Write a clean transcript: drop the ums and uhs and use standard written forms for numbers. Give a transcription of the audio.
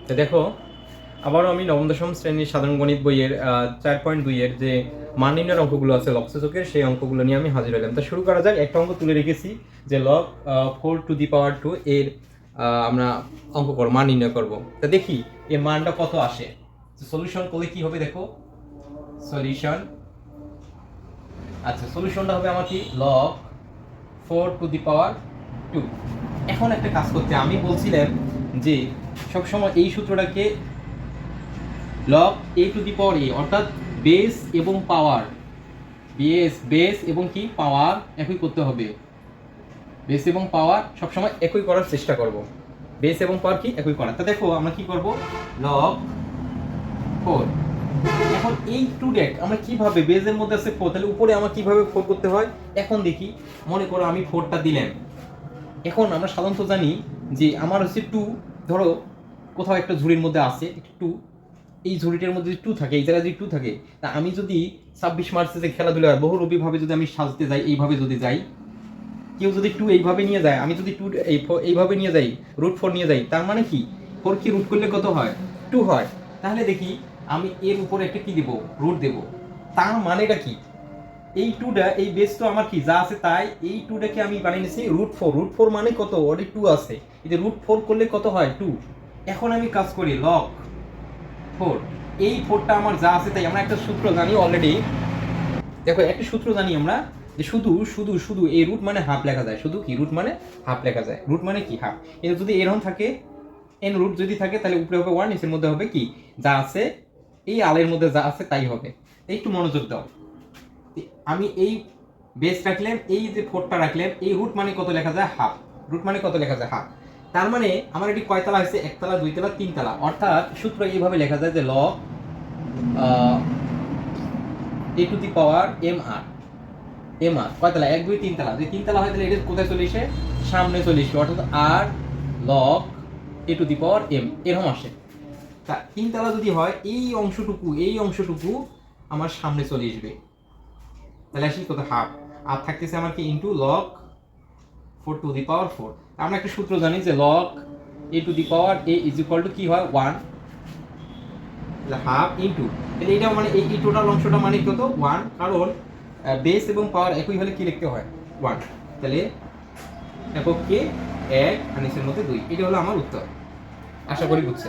তো দেখো, আবারও আমি নবম দশম শ্রেণীর সাধারণ গণিত বইয়ের 4.2 এর যে মান নির্ণয়ের অঙ্কগুলো আছে লব সূচকের, সেই অঙ্কগুলো নিয়ে আমি হাজির হলাম। তো শুরু করা যাক। একটা অঙ্ক তুলে রেখেছি যে লব 4⁻², এর আমরা অঙ্ক করব, মান নির্ণয় করব। তো দেখি এর মানটা কত আসে। সলিউশন করলে কি হবে দেখো, সলিউশন, আচ্ছা সলিউশনটা হবে আমার কি, লব 4⁻²। এখন একটা কাজ করতে আমি বলছিলাম যে সবসময় এই সূত্রটাকে লগ a⁴ অর্থাৎ বেস এবং পাওয়ার, বেস এবং কি পাওয়ার একই করতে হবে। বেস এবং পাওয়ার সবসময় একই করার চেষ্টা করব। বেস এবং পাওয়ার কি একই করা। তো দেখো আমরা কি করব, লগ 4। এখন এই 2 আমরা কিভাবে, বেসের মধ্যে আছে 4, তাহলে উপরে আমার কিভাবে 4 করতে হয়। এখন দেখি, মনে করো আমি 4টা দিলাম। এখন আমরা সাধারণত জানি যে আমার হচ্ছে 2, ধরো কোথাও একটা ঝুড়ির মধ্যে আছে 2, এই ঝুড়িটার মধ্যে 2 থাকে, এই জায়গায় যদি 2 থাকে, তা আমি যদি 26 মার্চে যে খেলাধুলা বহুরূপীভাবে যদি আমি সাজতে যাই, এইভাবে যদি যাই, কেউ যদি 2 এইভাবে নিয়ে যায়, আমি যদি 2 এইভাবে নিয়ে যাই, √4 নিয়ে যাই, তার মানে কি 4 কি রুট করলে কত হয়, 2 হয়। তাহলে দেখি আমি এর উপরে একটা কি দেব, রুট দেব। তার মানেটা কি, এই 2টা, এই বেস তো আমার কি যা আছে তাই, এই 2টাকে আমি বানিয়ে নিয়েছি √4। √4 মানে কত, ওটি 2 আছে, এই যে √4 করলে কত হয়, 2। এখন আমি কাজ করি লগ 4, এই 4টা আমার যা আছে তাই। আমরা একটা সূত্র জানি অলরেডি, দেখো একটা সূত্র জানি আমরা, যে শুধু শুধু শুধু এই রুট মানে হাফ লেখা যায়। শুধু কি রুট মানে হাফ লেখা যায়, রুট মানে কি হাফ। কিন্তু যদি এরকম থাকে, এন রুট যদি থাকে, তাহলে উপরে হবে 1, নিচের মধ্যে হবে কি যা আছে, এই আলের মধ্যে যা আছে তাই হবে। একটু মনোযোগ দাও। আমি এই বেস রাখলাম, এই যে 4টা রাখলাম, এই রুট মানে কত লেখা যায়, হাফ। রুট মানে কত লেখা যায়, হাফ। তার মানে আমার এটি কয়তলা হয়েছে, একতলা, দুইতলা, তিনতলা। অর্থাৎ সূত্র এইভাবে লেখা যায় যে লগ a⁴ mr কয়তলা, 1 2 3 তলা। যদি 3 তলা হয় তাহলে এটা কোথায় চলে এসে, সামনে চলে এসে, অর্থাৎ r log a⁴m এরকম আসে। তা 3 তলা যদি হয়, এই অংশটুকু আমার সামনে চলে আসবে, তাহলে আসি কত, হাফ। আর থাকতেছে আমার কি ইনটু log 4⁴। আমরা একটা সূত্র জানি যে log a⁴ is equal to কি হয়, 1, হাফ ইনটু, তাহলে এটা মানে এই টোটাল অংশটা মানে কত, 1। কারণ বেস এবং পাওয়ার একই হলে কি লিখতে হয়, 1। তাহলে এককে 1 আর নিচের মধ্যে 2। এটা হলো আমার উত্তর। আশা করি বুঝছে।